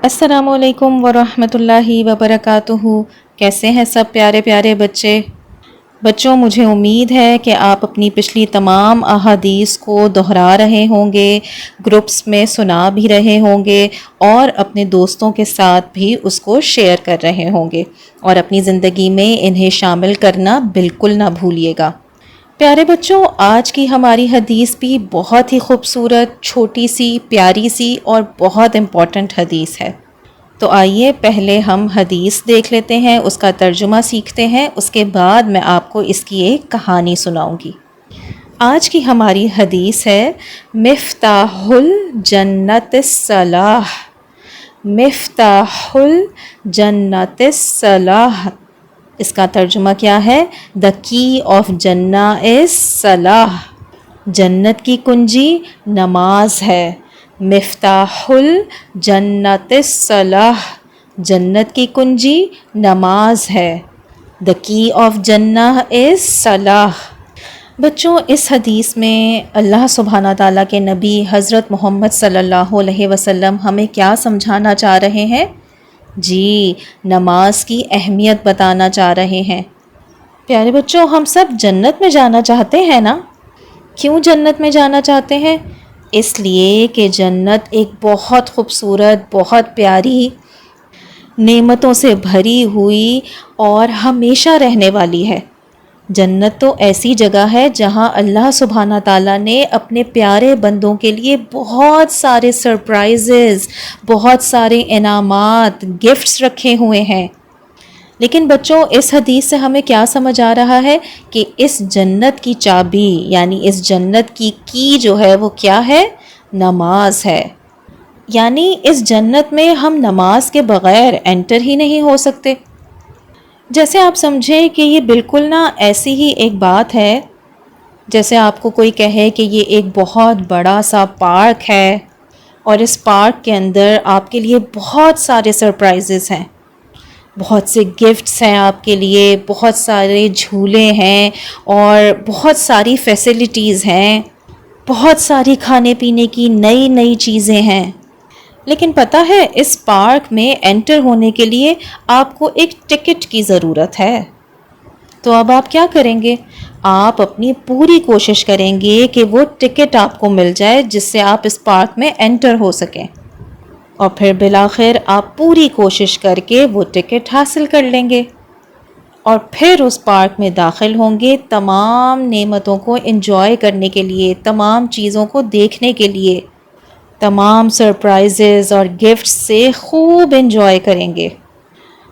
السلام علیکم ورحمۃ اللہ وبرکاتہ۔ کیسے ہیں سب پیارے پیارے بچوں، مجھے امید ہے کہ آپ اپنی پچھلی تمام احادیث کو دہرا رہے ہوں گے، گروپس میں سنا بھی رہے ہوں گے اور اپنے دوستوں کے ساتھ بھی اس کو شیئر کر رہے ہوں گے، اور اپنی زندگی میں انہیں شامل کرنا بالکل نہ بھولیے گا۔ پیارے بچوں، آج کی ہماری حدیث بھی بہت ہی خوبصورت، چھوٹی سی، پیاری سی اور بہت امپورٹنٹ حدیث ہے۔ تو آئیے پہلے ہم حدیث دیکھ لیتے ہیں، اس کا ترجمہ سیکھتے ہیں، اس کے بعد میں آپ کو اس کی ایک کہانی سناؤں گی۔ آج کی ہماری حدیث ہے مفتاح الجنت الصلاح۔ مفتاح الجنت الصلاح، اس کا ترجمہ کیا ہے؟ دا کی آف جنہ از صلاح۔ جنت کی کنجی نماز ہے۔ مفتاح الجنت الصلاح، جنت کی کنجی نماز ہے۔ دا کی آف جنہ از صلاح۔ بچوں، اس حدیث میں اللہ سبحانہ تعالیٰ کے نبی حضرت محمد صلی اللہ علیہ وسلم ہمیں کیا سمجھانا چاہ رہے ہیں؟ جی، نماز کی اہمیت بتانا چاہ رہے ہیں۔ پیارے بچوں، ہم سب جنت میں جانا چاہتے ہیں نا؟ کیوں جنت میں جانا چاہتے ہیں؟ اس لیے کہ جنت ایک بہت خوبصورت، بہت پیاری، نعمتوں سے بھری ہوئی اور ہمیشہ رہنے والی ہے۔ جنت تو ایسی جگہ ہے جہاں اللہ سبحانہ تعالیٰ نے اپنے پیارے بندوں کے لیے بہت سارے سرپرائزز، بہت سارے انعامات، گفٹس رکھے ہوئے ہیں۔ لیکن بچوں، اس حدیث سے ہمیں کیا سمجھ آ رہا ہے کہ اس جنت کی چابی، یعنی اس جنت کی جو ہے وہ کیا ہے؟ نماز ہے۔ یعنی اس جنت میں ہم نماز کے بغیر انٹر ہی نہیں ہو سکتے۔ جیسے آپ سمجھیں کہ یہ بالکل نا ایسی ہی ایک بات ہے جیسے آپ کو کوئی کہے کہ یہ ایک بہت بڑا سا پارک ہے اور اس پارک کے اندر آپ کے لیے بہت سارے سرپرائزز ہیں، بہت سے گفٹس ہیں آپ کے لیے، بہت سارے جھولے ہیں اور بہت ساری فیسلٹیز ہیں، بہت ساری کھانے پینے کی نئی نئی چیزیں ہیں۔ لیکن پتہ ہے، اس پارک میں انٹر ہونے کے لیے آپ کو ایک ٹکٹ کی ضرورت ہے۔ تو اب آپ کیا کریں گے؟ آپ اپنی پوری کوشش کریں گے کہ وہ ٹکٹ آپ کو مل جائے جس سے آپ اس پارک میں انٹر ہو سکیں، اور پھر بالآخر آپ پوری کوشش کر کے وہ ٹکٹ حاصل کر لیں گے اور پھر اس پارک میں داخل ہوں گے، تمام نعمتوں کو انجوائے کرنے کے لیے، تمام چیزوں کو دیکھنے کے لیے، تمام سرپرائزز اور گفٹس سے خوب انجوائے کریں گے۔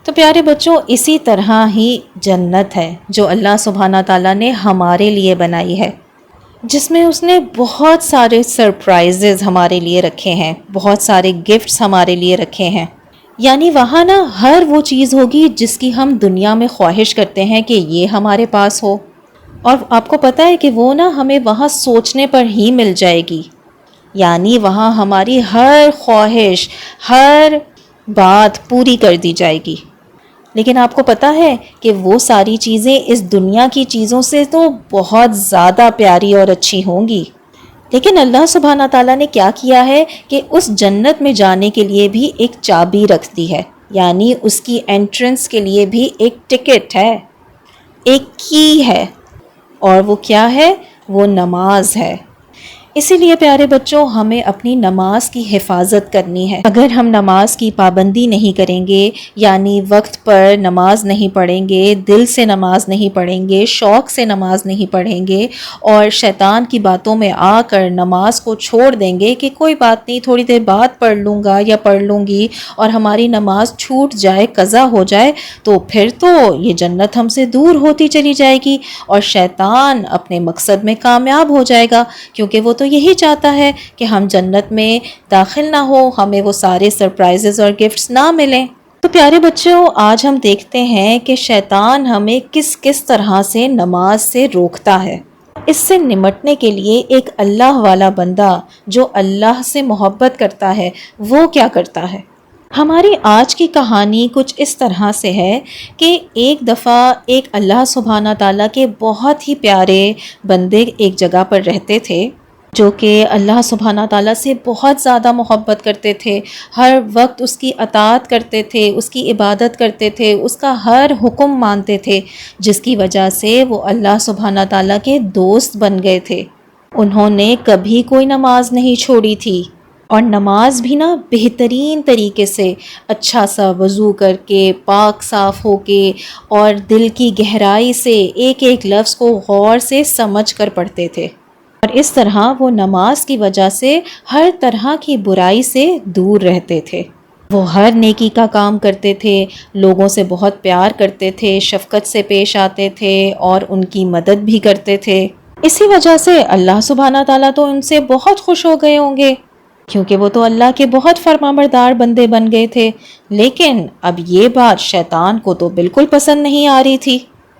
تو پیارے بچوں، اسی طرح ہی جنت ہے جو اللہ سبحانہ تعالیٰ نے ہمارے لیے بنائی ہے، جس میں اس نے بہت سارے سرپرائزز ہمارے لیے رکھے ہیں، بہت سارے گفٹس ہمارے لیے رکھے ہیں۔ یعنی وہاں نا ہر وہ چیز ہوگی جس کی ہم دنیا میں خواہش کرتے ہیں کہ یہ ہمارے پاس ہو، اور آپ کو پتہ ہے کہ وہ نا ہمیں وہاں سوچنے پر ہی مل جائے گی۔ یعنی وہاں ہماری ہر خواہش، ہر بات پوری کر دی جائے گی۔ لیکن آپ کو پتہ ہے کہ وہ ساری چیزیں اس دنیا کی چیزوں سے تو بہت زیادہ پیاری اور اچھی ہوں گی، لیکن اللہ سبحانہ تعالیٰ نے کیا کیا ہے کہ اس جنت میں جانے کے لیے بھی ایک چابی رکھ دی ہے، یعنی اس کی انٹرنس کے لیے بھی ایک ٹکٹ ہے، ایک کی ہے، اور وہ کیا ہے؟ وہ نماز ہے۔ اسی لیے پیارے بچوں، ہمیں اپنی نماز کی حفاظت کرنی ہے۔ اگر ہم نماز کی پابندی نہیں کریں گے، یعنی وقت پر نماز نہیں پڑھیں گے، دل سے نماز نہیں پڑھیں گے، شوق سے نماز نہیں پڑھیں گے، اور شیطان کی باتوں میں آ کر نماز کو چھوڑ دیں گے کہ کوئی بات نہیں، تھوڑی دیر بعد پڑھ لوں گا یا پڑھ لوں گی، اور ہماری نماز چھوٹ جائے، قضا ہو جائے، تو پھر تو یہ جنت ہم سے دور ہوتی چلی جائے گی اور شیطان اپنے مقصد میں کامیاب ہو جائے گا، کیونکہ وہ تو یہی چاہتا ہے کہ ہم جنت میں داخل نہ ہو، ہمیں وہ سارے سرپرائزز اور گفٹس نہ ملیں۔ تو پیارے بچوں، آج ہم دیکھتے ہیں کہ شیطان ہمیں کس کس طرح سے نماز سے روکتا ہے۔ اس سے نمٹنے کے لیے ایک اللہ والا بندہ جو اللہ سے محبت کرتا ہے، وہ کیا کرتا ہے؟ ہماری آج کی کہانی کچھ اس طرح سے ہے کہ ایک دفعہ ایک اللہ سبحانہ تعالیٰ کے بہت ہی پیارے بندے ایک جگہ پر رہتے تھے، جو کہ اللہ سبحانہ تعالیٰ سے بہت زیادہ محبت کرتے تھے، ہر وقت اس کی اطاعت کرتے تھے، اس کی عبادت کرتے تھے، اس کا ہر حکم مانتے تھے، جس کی وجہ سے وہ اللہ سبحانہ تعالیٰ کے دوست بن گئے تھے۔ انہوں نے کبھی کوئی نماز نہیں چھوڑی تھی، اور نماز بھی بہترین طریقے سے اچھا سا وضو کر کے، پاک صاف ہو کے، اور دل کی گہرائی سے ایک ایک لفظ کو غور سے سمجھ کر پڑھتے تھے، اور اس طرح وہ نماز کی وجہ سے ہر طرح کی برائی سے دور رہتے تھے۔ وہ ہر نیکی کا کام کرتے تھے، لوگوں سے بہت پیار کرتے تھے، شفقت سے پیش آتے تھے، اور ان کی مدد بھی کرتے تھے۔ اسی وجہ سے اللہ سبحانہ تعالیٰ تو ان سے بہت خوش ہو گئے ہوں گے، کیونکہ وہ تو اللہ کے بہت فرمانبردار بندے بن گئے تھے۔ لیکن اب یہ بات شیطان کو تو بالکل پسند نہیں آ رہی تھی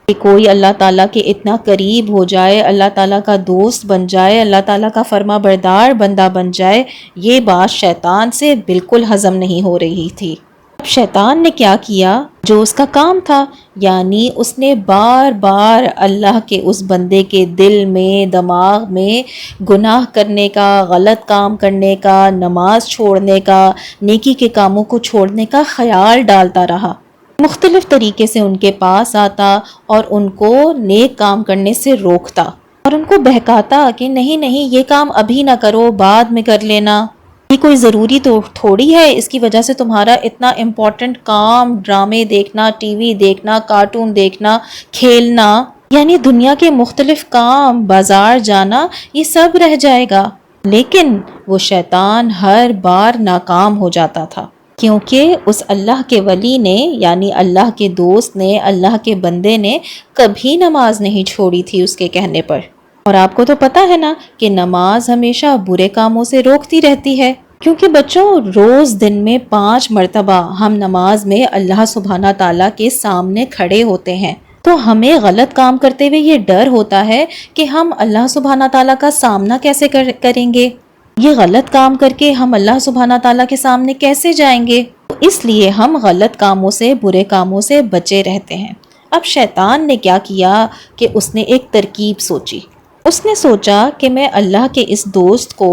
کہ کوئی اللہ تعالیٰ کے اتنا قریب ہو جائے، اللہ تعالیٰ کا دوست بن جائے، اللہ تعالیٰ کا فرما بردار بندہ بن جائے۔ یہ بات شیطان سے بالکل ہضم نہیں ہو رہی تھی۔ اب شیطان نے کیا کیا؟ جو اس کا کام تھا، یعنی اس نے بار بار اللہ کے اس بندے کے دل میں، دماغ میں گناہ کرنے کا، غلط کام کرنے کا، نماز چھوڑنے کا، نیکی کے کاموں کو چھوڑنے کا خیال ڈالتا رہا۔ مختلف طریقے سے ان کے پاس آتا اور ان کو نیک کام کرنے سے روکتا، اور ان کو بہکاتا کہ نہیں نہیں، یہ کام ابھی نہ کرو، بعد میں کر لینا، یہ کوئی ضروری تو تھوڑی ہے، اس کی وجہ سے تمہارا اتنا امپورٹنٹ کام، ڈرامے دیکھنا، ٹی وی دیکھنا، کارٹون دیکھنا، کھیلنا، یعنی دنیا کے مختلف کام، بازار جانا، یہ سب رہ جائے گا۔ لیکن وہ شیطان ہر بار ناکام ہو جاتا تھا، کیونکہ اس اللہ کے ولی نے، یعنی اللہ کے دوست نے، اللہ کے بندے نے کبھی نماز نہیں چھوڑی تھی اس کے کہنے پر۔ اور آپ کو تو پتہ ہے نا کہ نماز ہمیشہ برے کاموں سے روکتی رہتی ہے، کیونکہ بچوں روز دن میں 5 مرتبہ ہم نماز میں اللہ سبحانہ تعالیٰ کے سامنے کھڑے ہوتے ہیں، تو ہمیں غلط کام کرتے ہوئے یہ ڈر ہوتا ہے کہ ہم اللہ سبحانہ تعالیٰ کا سامنا کیسے کریں گے، یہ غلط کام کر کے ہم اللہ سبحانہ تعالیٰ کے سامنے کیسے جائیں گے، تو اس لیے ہم غلط کاموں سے، برے کاموں سے بچے رہتے ہیں۔ اب شیطان نے کیا کیا کہ اس نے ایک ترکیب سوچی۔ اس نے سوچا کہ میں اللہ کے اس دوست کو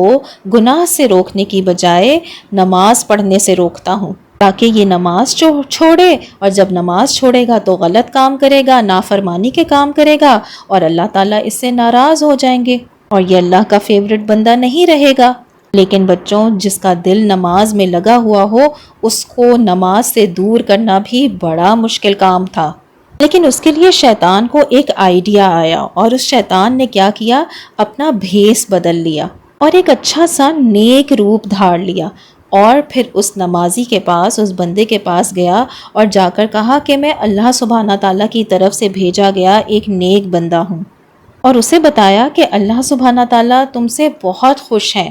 گناہ سے روکنے کی بجائے نماز پڑھنے سے روکتا ہوں، تاکہ یہ نماز چھوڑے، اور جب نماز چھوڑے گا تو غلط کام کرے گا، نافرمانی کے کام کرے گا، اور اللہ تعالیٰ اس سے ناراض ہو جائیں گے، اور یہ اللہ کا فیورٹ بندہ نہیں رہے گا۔ لیکن بچوں، جس کا دل نماز میں لگا ہوا ہو، اس کو نماز سے دور کرنا بھی بڑا مشکل کام تھا۔ لیکن اس کے لیے شیطان کو ایک آئیڈیا آیا، اور اس شیطان نے کیا کیا؟ اپنا بھیس بدل لیا، اور ایک اچھا سا نیک روپ دھار لیا، اور پھر اس نمازی کے پاس، اس بندے کے پاس گیا، اور جا کر کہا کہ میں اللہ سبحانہ تعالیٰ کی طرف سے بھیجا گیا ایک نیک بندہ ہوں، اور اسے بتایا کہ اللہ سبحانہ تعالیٰ تم سے بہت خوش ہیں،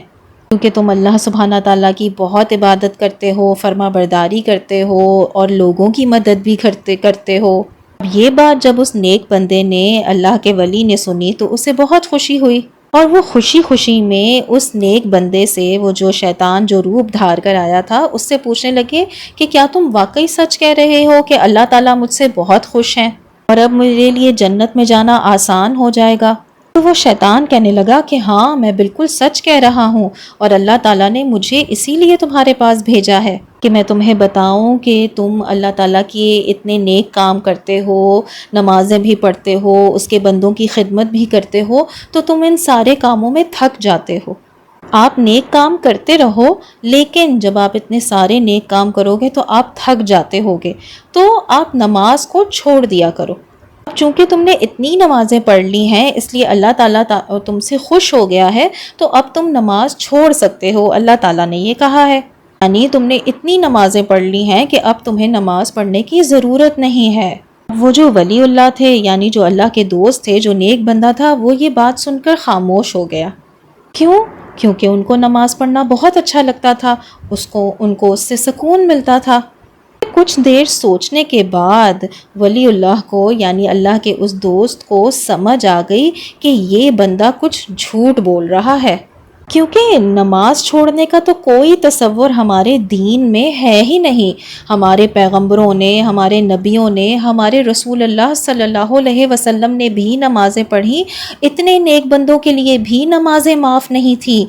کیونکہ تم اللہ سبحانہ تعالیٰ کی بہت عبادت کرتے ہو، فرما برداری کرتے ہو، اور لوگوں کی مدد بھی کرتے ہو۔ اب یہ بات جب اس نیک بندے نے، اللہ کے ولی نے سنی، تو اسے بہت خوشی ہوئی، اور وہ خوشی خوشی میں اس نیک بندے سے، وہ جو شیطان جو روپ دھار کر آیا تھا، اس سے پوچھنے لگے کہ کیا تم واقعی سچ کہہ رہے ہو کہ اللہ تعالیٰ مجھ سے بہت خوش ہیں، اور اب میرے لیے جنت میں جانا آسان ہو جائے گا؟ تو وہ شیطان کہنے لگا کہ ہاں، میں بالکل سچ کہہ رہا ہوں، اور اللہ تعالیٰ نے مجھے اسی لیے تمہارے پاس بھیجا ہے کہ میں تمہیں بتاؤں کہ تم اللہ تعالیٰ کی اتنے نیک کام کرتے ہو، نمازیں بھی پڑھتے ہو، اس کے بندوں کی خدمت بھی کرتے ہو، تو تم ان سارے کاموں میں تھک جاتے ہو۔ آپ نیک کام کرتے رہو، لیکن جب آپ اتنے سارے نیک کام کرو گے تو آپ تھک جاتے ہوگے، تو آپ نماز کو چھوڑ دیا کرو۔ اب چونکہ تم نے اتنی نمازیں پڑھ لی ہیں، اس لیے اللہ تعالیٰ تم سے خوش ہو گیا ہے، تو اب تم نماز چھوڑ سکتے ہو، اللہ تعالیٰ نے یہ کہا ہے۔ یعنی تم نے اتنی نمازیں پڑھ لی ہیں کہ اب تمہیں نماز پڑھنے کی ضرورت نہیں ہے۔ وہ جو ولی اللہ تھے، یعنی جو اللہ کے دوست تھے، جو نیک بندہ تھا، وہ یہ بات سن کر خاموش ہو گیا۔ کیوں؟ کیونکہ ان کو نماز پڑھنا بہت اچھا لگتا تھا، ان کو اس سے سکون ملتا تھا۔ کچھ دیر سوچنے کے بعد ولی اللہ کو، یعنی اللہ کے اس دوست کو سمجھ آ گئی کہ یہ بندہ کچھ جھوٹ بول رہا ہے، کیونکہ نماز چھوڑنے کا تو کوئی تصور ہمارے دین میں ہے ہی نہیں۔ ہمارے پیغمبروں نے، ہمارے نبیوں نے، ہمارے رسول اللہ صلی اللہ علیہ وسلم نے بھی نمازیں پڑھی، اتنے نیک بندوں کے لیے بھی نمازیں معاف نہیں تھیں،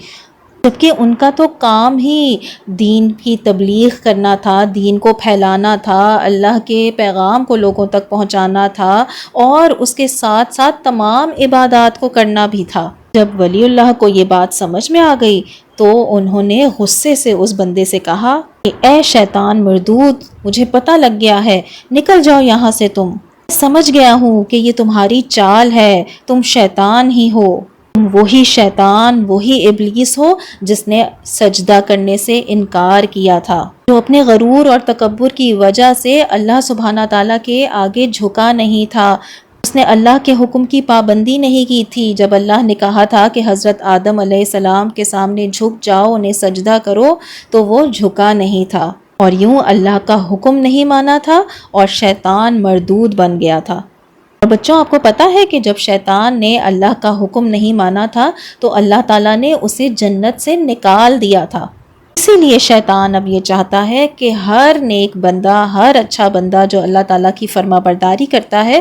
جبکہ ان کا تو کام ہی دین کی تبلیغ کرنا تھا، دین کو پھیلانا تھا، اللہ کے پیغام کو لوگوں تک پہنچانا تھا، اور اس کے ساتھ ساتھ تمام عبادات کو کرنا بھی تھا۔ جب ولی اللہ کو یہ بات سمجھ میں آ گئی تو انہوں نے غصے سے اس بندے سے کہا کہ اے شیطان مردود، مجھے پتہ لگ گیا ہے، نکل جاؤ یہاں سے تم۔ سمجھ گیا ہوں کہ یہ تمہاری چال ہے، تم شیطان ہی ہو، تم وہی شیطان، وہی ابلیس ہو جس نے سجدہ کرنے سے انکار کیا تھا، جو اپنے غرور اور تکبر کی وجہ سے اللہ سبحانہ تعالیٰ کے آگے جھکا نہیں تھا۔ اس نے اللہ کے حکم کی پابندی نہیں کی تھی۔ جب اللہ نے کہا تھا کہ حضرت آدم علیہ السلام کے سامنے جھک جاؤ، انہیں سجدہ کرو، تو وہ جھکا نہیں تھا، اور یوں اللہ کا حکم نہیں مانا تھا اور شیطان مردود بن گیا تھا۔ اور بچوں، آپ کو پتہ ہے کہ جب شیطان نے اللہ کا حکم نہیں مانا تھا تو اللہ تعالیٰ نے اسے جنت سے نکال دیا تھا۔ اسی لیے شیطان اب یہ چاہتا ہے کہ ہر نیک بندہ، ہر اچھا بندہ جو اللہ تعالیٰ کی فرما برداری کرتا ہے،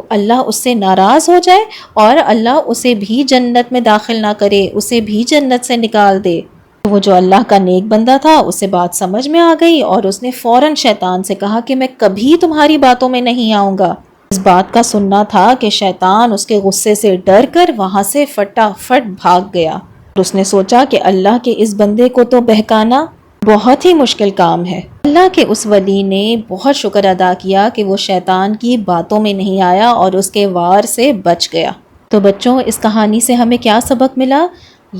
اللہ اس سے ناراض ہو جائے اور اللہ اسے بھی جنت میں داخل نہ کرے، اسے بھی جنت سے نکال دے۔ وہ جو اللہ کا نیک بندہ تھا، اسے بات سمجھ میں آ گئی اور اس نے فوراً شیطان سے کہا کہ میں کبھی تمہاری باتوں میں نہیں آؤں گا۔ اس بات کا سننا تھا کہ شیطان اس کے غصے سے ڈر کر وہاں سے فٹافٹ بھاگ گیا۔ اس نے سوچا کہ اللہ کے اس بندے کو تو بہکانا بہت ہی مشکل کام ہے۔ اللہ کے اس ولی نے بہت شکر ادا کیا کہ وہ شیطان کی باتوں میں نہیں آیا اور اس کے وار سے بچ گیا۔ تو بچوں، اس کہانی سے ہمیں کیا سبق ملا؟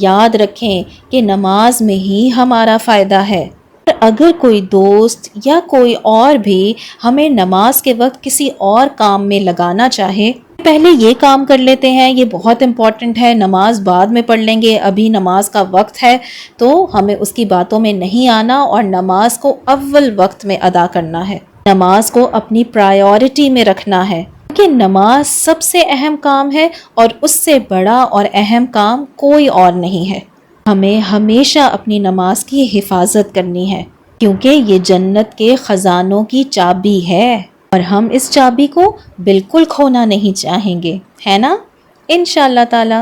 یاد رکھیں کہ نماز میں ہی ہمارا فائدہ ہے۔ اگر کوئی دوست یا کوئی اور بھی ہمیں نماز کے وقت کسی اور کام میں لگانا چاہے، پہلے یہ کام کر لیتے ہیں، یہ بہت امپورٹنٹ ہے، نماز بعد میں پڑھ لیں گے، ابھی نماز کا وقت ہے، تو ہمیں اس کی باتوں میں نہیں آنا اور نماز کو اول وقت میں ادا کرنا ہے، نماز کو اپنی پرائیورٹی میں رکھنا ہے، کہ نماز سب سے اہم کام ہے اور اس سے بڑا اور اہم کام کوئی اور نہیں ہے۔ ہمیں ہمیشہ اپنی نماز کی حفاظت کرنی ہے، کیونکہ یہ جنت کے خزانوں کی چابی ہے اور ہم اس چابی کو بالکل کھونا نہیں چاہیں گے، ہے نا؟ انشاءاللہ تعالی۔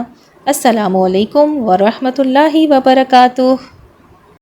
السلام علیکم ورحمۃ اللہ وبرکاتہ۔